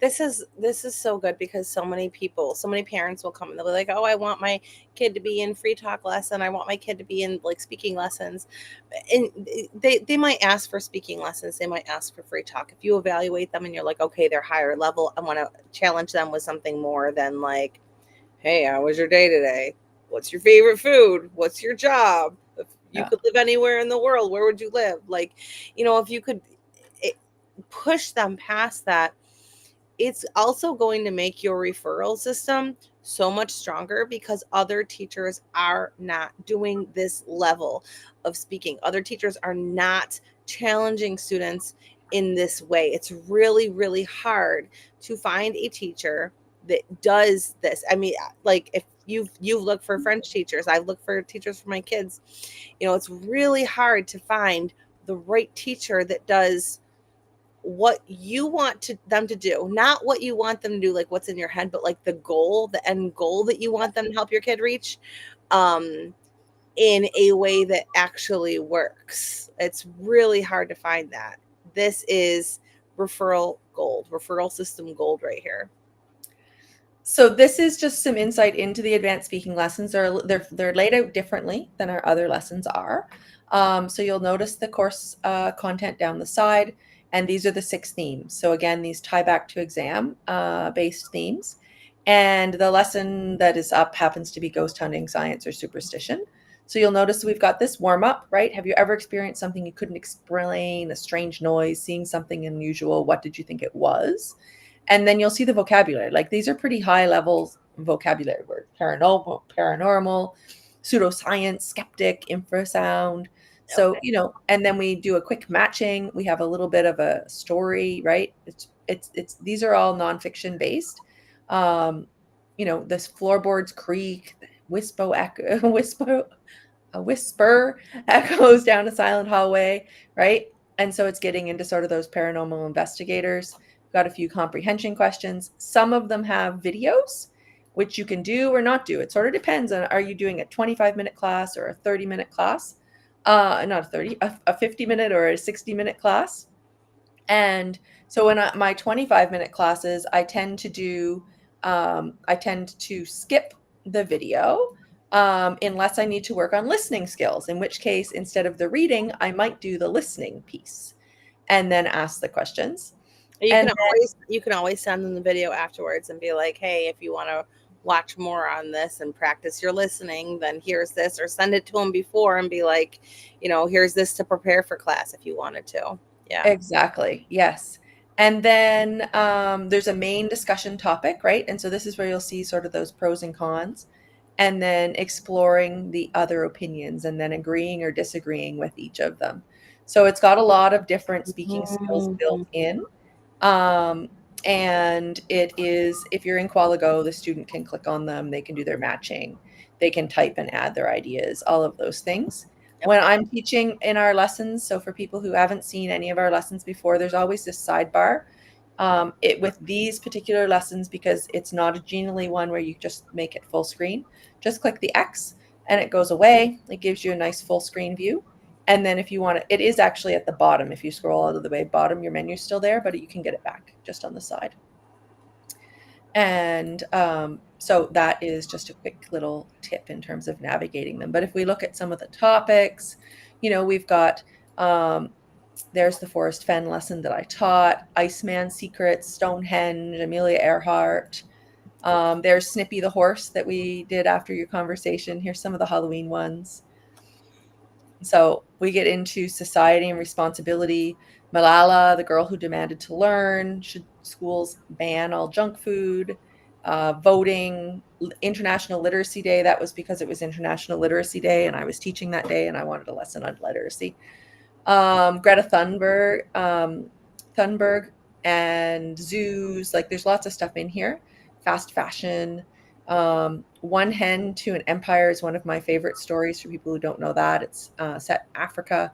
This is so good, because so many parents will come and they'll be like, oh, I want my kid to be in free talk lesson, I want my kid to be in like speaking lessons. And they might ask for speaking lessons, they might ask for free talk. If you evaluate them and you're like, okay, they're higher level, I want to challenge them with something more than like, hey, how was your day today? What's your favorite food? What's your job? If you could live anywhere in the world, where would you live? Like, if you could push them past that, it's also going to make your referral system so much stronger, because other teachers are not doing this level of speaking. Other teachers are not challenging students in this way. It's really, really hard to find a teacher that does this. I mean, like if you've looked for French teachers, I've looked for teachers for my kids. It's really hard to find the right teacher that does what you want them to do, not what you want them to do, like what's in your head, but like the end goal that you want them to help your kid reach, in a way that actually works. It's really hard to find that. This is referral system gold right here. So this is just some insight into the advanced speaking lessons. They're laid out differently than our other lessons are. So you'll notice the course content down the side, and these are the 6 themes. So again, these tie back to exam based themes. And the lesson that is up happens to be ghost hunting, science, or superstition. So you'll notice we've got this warm up, right? Have you ever experienced something you couldn't explain, a strange noise, seeing something unusual? What did you think it was? And then you'll see the vocabulary. Like these are pretty high level vocabulary words: paranormal, pseudoscience, skeptic, infrasound. So, Okay. and then we do a quick matching. We have a little bit of a story, right? It's these are all nonfiction based. This floorboards creak, a whisper echoes down a silent hallway, right? And so it's getting into sort of those paranormal investigators. Got a few comprehension questions. Some of them have videos, which you can do or not do. It sort of depends on, are you doing a 25-minute class or a 30-minute class? Not a 30, a 50-minute or a 60-minute class. And so in my 25-minute classes, I tend to skip the video unless I need to work on listening skills, in which case, instead of the reading, I might do the listening piece. and then ask the questions. You And can always send them the video afterwards and be like, hey, if you want to watch more on this and practice your listening, then here's this, or send it to them before and be like, here's this to prepare for class if you wanted to. Yeah. exactly. Yes. And then there's a main discussion topic, right? And so this is where you'll see sort of those pros and cons, and then exploring the other opinions and then agreeing or disagreeing with each of them. So it's got a lot of different speaking skills built Mhm. in. Um, and it is, if you're in Koala Go, the student can click on them, they can do their matching, they can type and add their ideas, all of those things. Yep. When I'm teaching in our lessons, so for people who haven't seen any of our lessons before, there's always this sidebar. With these particular lessons, because it's not a Genially one where you just make it full screen, just click the X and it goes away. It gives you a nice full screen view. And then if you want it is actually at the bottom. If you scroll all of the way bottom, your menu's still there, but you can get it back just on the side. And so that is just a quick little tip in terms of navigating them. But if we look at some of the topics, we've got there's the Forest Fen lesson that I taught, Iceman Secrets, Stonehenge, Amelia Earhart. There's Snippy the horse that we did after your conversation. Here's some of the Halloween ones. So we get into society and responsibility. Malala, the girl who demanded to learn. Should schools ban all junk food? Voting, International Literacy Day. That was because it was International Literacy Day, and I was teaching that day, and I wanted a lesson on literacy. Greta Thunberg, and zoos. Like there's lots of stuff in here. Fast fashion. One Hen to an Empire is one of my favorite stories for people who don't know that. It's set in Africa.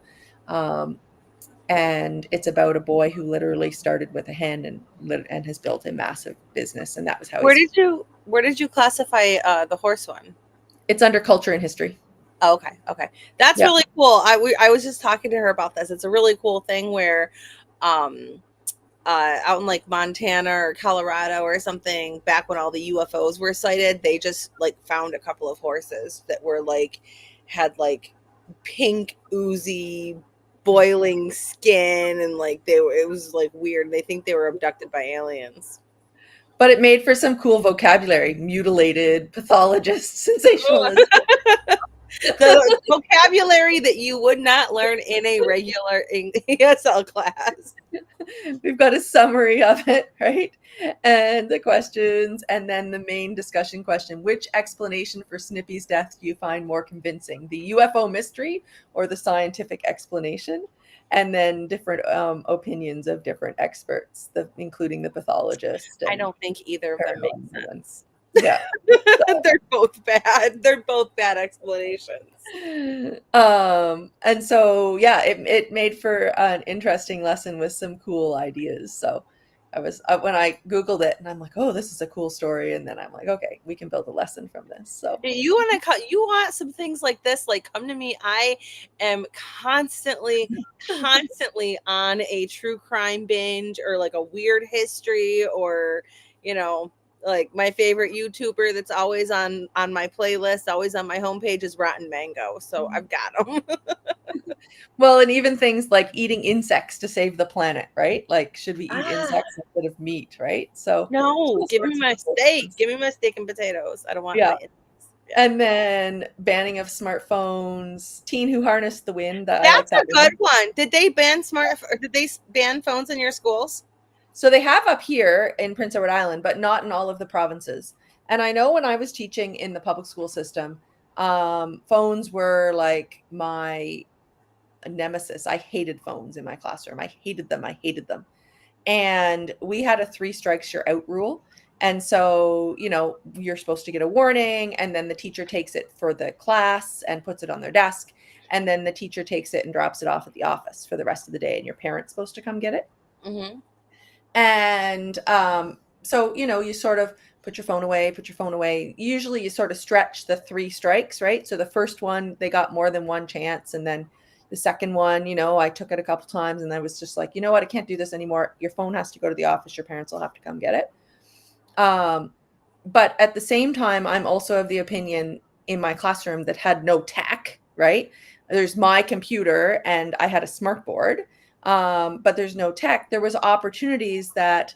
And it's about a boy who literally started with a hen and has built a massive business. And that was how Where did you classify the horse one? It's under culture and history. Oh, okay. That's Yeah. really cool. I was just talking to her about this. It's a really cool thing where um out in like Montana or Colorado or something, back when all the UFOs were sighted, they just like found a couple of horses that were like had like pink oozy boiling skin, and like it was like weird. They think they were abducted by aliens. But it made for some cool vocabulary: mutilated, pathologist, sensationalist. The vocabulary that you would not learn in a regular ESL class. We've got a summary of it, right? And the questions, and then the main discussion question: which explanation for Snippy's death do you find more convincing, the UFO mystery or the scientific explanation? And then different opinions of different experts, including the pathologist I and don't think either of them make sense. yeah. They're both bad. They're both bad explanations. And so yeah, it made for an interesting lesson with some cool ideas. So I was when I Googled it, and I'm like, oh, this is a cool story, and then I'm like, okay, we can build a lesson from this. So You want some things like this, like come to me. I am constantly on a true crime binge, or like a weird history, or like my favorite YouTuber that's always on my playlist, always on my homepage, is Rotten Mango. So I've got them. well, and even things like eating insects to save the planet, right? Like, should we eat Ah, insects instead of meat, right? So no, all give me sorts of my cool steak. things. Give me my steak and potatoes. I don't want Yeah. my yeah. And then banning of smartphones, teen who harnessed the wind. I like That's that a good one. one. Did they ban phones in your schools? So they have up here in Prince Edward Island, but not in all of the provinces. And I know when I was teaching in the public school system, phones were like my nemesis. I hated phones in my classroom. I hated them. I hated them. And we had a three strikes you're out rule. And so, you're supposed to get a warning, and then the teacher takes it for the class and puts it on their desk. And then the teacher takes it and drops it off at the office for the rest of the day. And your parent's supposed to come get it. Mm-hmm. And so, you sort of put your phone away. Usually you sort of stretch the three strikes, right? So the first one, they got more than one chance. And then the second one, I took it a couple times, and I was just like, you know what? I can't do this anymore. Your phone has to go to the office. Your parents will have to come get it. But at the same time, I'm also of the opinion in my classroom that had no tech, right? There's my computer, and I had a smart board. but there's no tech. There was opportunities that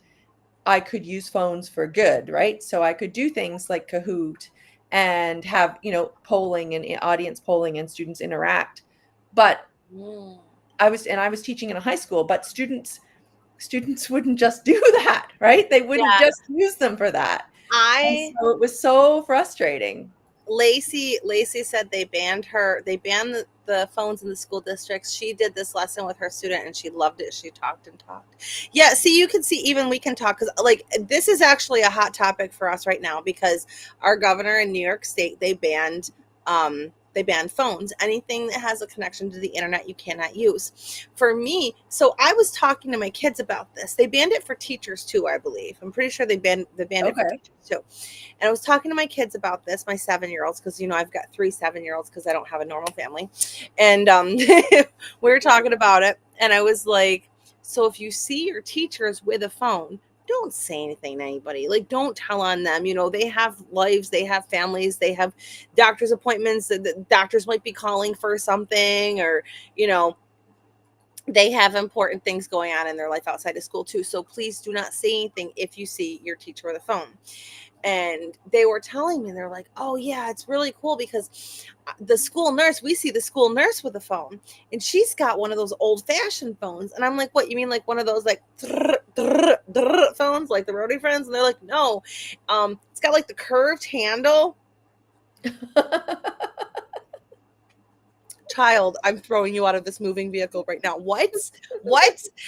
I could use phones for good, right? So I could do things like Kahoot and have, polling and audience polling and students interact. But Mm. I was teaching in a high school, but students wouldn't just do that, right? They wouldn't Yeah, just use them for that. And I so it was so frustrating. Lacey said they banned the phones in the school districts. She did this lesson with her student and she loved it. She talked and talked. Yeah, see, you can see, even we can talk, because like this is actually a hot topic for us right now, because our governor in New York State, they banned phones. Anything that has a connection to the internet you cannot use. For me, so I was talking to my kids about this. They banned it for teachers too, I believe. I'm pretty sure they banned it for Okay. teachers too. And I was talking to my kids about this, my 7-year-olds, because I've got 3 7-year-olds because I don't have a normal family, and we were talking about it, and I was like, so if you see your teachers with a phone, don't say anything to anybody. Like, don't tell on them. They have lives, they have families, they have doctor's appointments. The doctors might be calling for something, or you know they have important things going on in their life outside of school too. So please do not say anything if you see your teacher with a phone. And they were telling me, they're like, oh yeah, it's really cool because we see the school nurse with a phone, and she's got one of those old fashioned phones. And I'm like, what, you mean like one of those like phones, like the Rotary Friends? And they're like, no, it's got like the curved handle. Child, I'm throwing you out of this moving vehicle right now. What?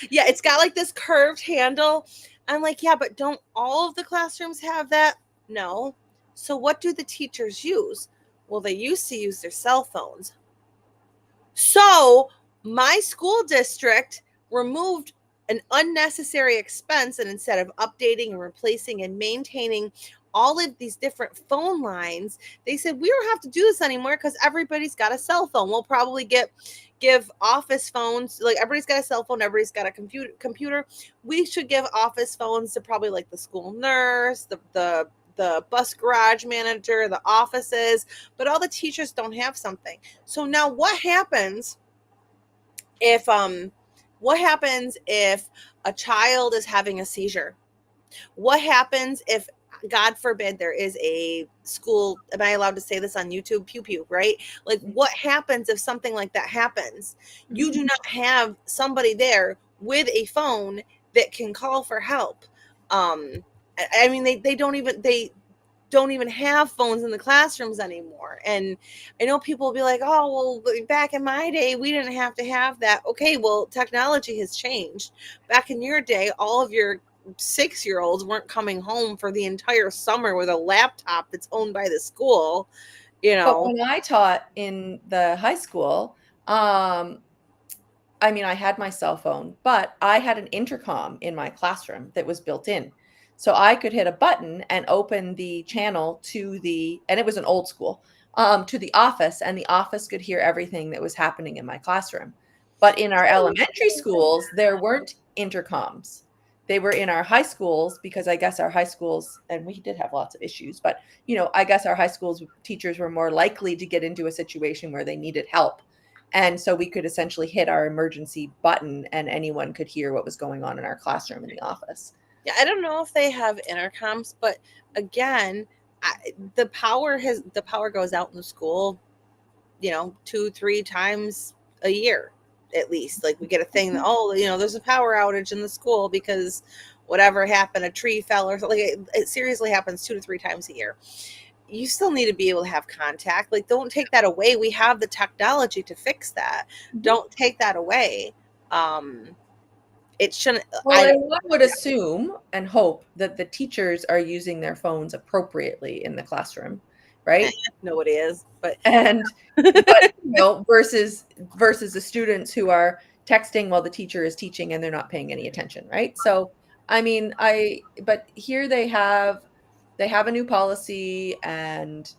Yeah, it's got like this curved handle. I'm like, yeah, but don't all of the classrooms have that? No. So what do the teachers use? Well, they used to use their cell phones. So my school district removed an unnecessary expense, and instead of updating and replacing and maintaining all of these different phone lines, they said we don't have to do this anymore because everybody's got a cell phone. We'll probably give office phones, like everybody's got a cell phone, everybody's got a computer. We should give office phones to probably like the school nurse, the bus garage manager, the offices, but all the teachers don't have something. So now if what happens if a child is having a seizure? What happens if, God forbid, there is a school, am I allowed to say this on YouTube? Pew pew, right? Like, what happens if something like that happens? You do not have somebody there with a phone that can call for help. I mean, they don't even have phones in the classrooms anymore. And I know people will be like, oh, well, back in my day, we didn't have to have that. Okay, well, technology has changed. Back in your day, all of your 6-year-olds weren't coming home for the entire summer with a laptop that's owned by the school, you But know. when I taught in the high school, I mean, I had my cell phone, but I had an intercom in my classroom that was built in. So I could hit a button and open the channel and it was an old school, to the office, and the office could hear everything that was happening in my classroom. But in our elementary schools, there weren't intercoms. They were in our high schools, because I guess our high schools, and we did have lots of issues, but I guess our high schools teachers were more likely to get into a situation where they needed help. And so we could essentially hit our emergency button and anyone could hear what was going on in our classroom in the office. Yeah, I don't know if they have intercoms, but again, the power goes out in the school, 2-3 times a year at least. Like, we get a thing that, oh, there's a power outage in the school because whatever happened, a tree fell or something. Like, it seriously happens 2 to 3 times a year. You still need to be able to have contact. Like, don't take that away. We have the technology to fix that. Mhm. Don't take that away. It shouldn't. Well, and one would assume and hope that the teachers are using their phones appropriately in the classroom, right? Know what it is, but And but versus the students who are texting while the teacher is teaching and they're not paying any attention, right? So I mean, but here they have a new policy, and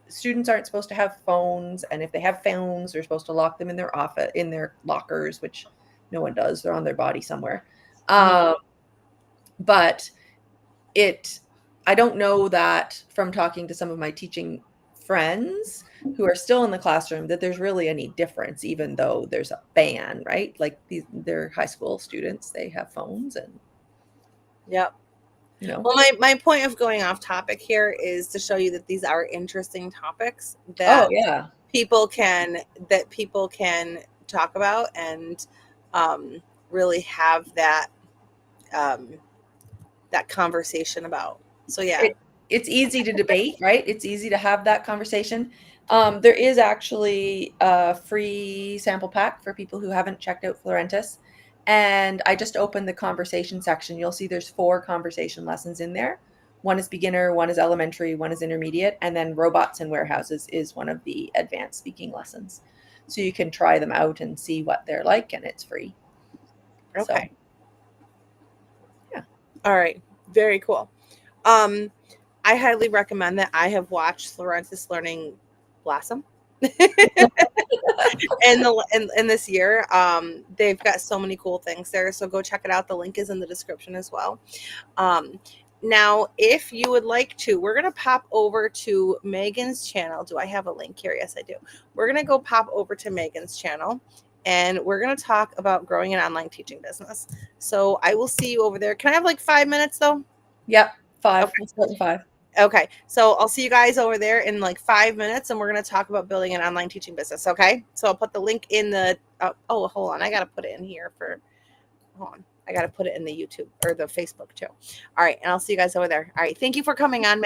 students aren't supposed to have phones, and if they have phones, they're supposed to lock them in their office, in their lockers, which no one does. They're on their body somewhere. Um, but it I don't know that from talking to some of my teaching friends who are still in the classroom that there's really any difference, even though there's a ban, right? Like they're high school students, they have phones and, Yep. you know. Well, my point of going off topic here is to show you that these are interesting topics Oh, that yeah. people can talk about and really have um, that conversation about. So yeah. It's easy to debate, right? It's easy to have that conversation. There is actually a free sample pack for people who haven't checked out Florentis. And I just opened the conversation section. You'll see there's 4 conversation lessons in there. One is beginner, one is elementary, one is intermediate, and then robots and warehouses is one of the advanced speaking lessons. So you can try them out and see what they're like, and it's free. So, Okay. yeah. All right. Very cool. Um, I highly recommend that. I have watched Florentis Learning blossom. In this year, they've got so many cool things there. So go check it out. The link is in the description as well. Now, if you would like to, we're going to pop over to Meaghan's channel. Do I have a link here? Yes, I do. We're going to go pop over to Meaghan's channel and we're going to talk about growing an online teaching business. So I will see you over there. Can I have like 5 minutes though? Yep. 5. Okay. We'll start in 5. Okay. So I'll see you guys over there in like 5 minutes and we're going to talk about building an online teaching business. Okay. So I'll put the link in the, oh, hold on. I got to put it in here hold on. I got to put it in the YouTube or the Facebook too. All right. And I'll see you guys over there. All right. Thank you for coming on.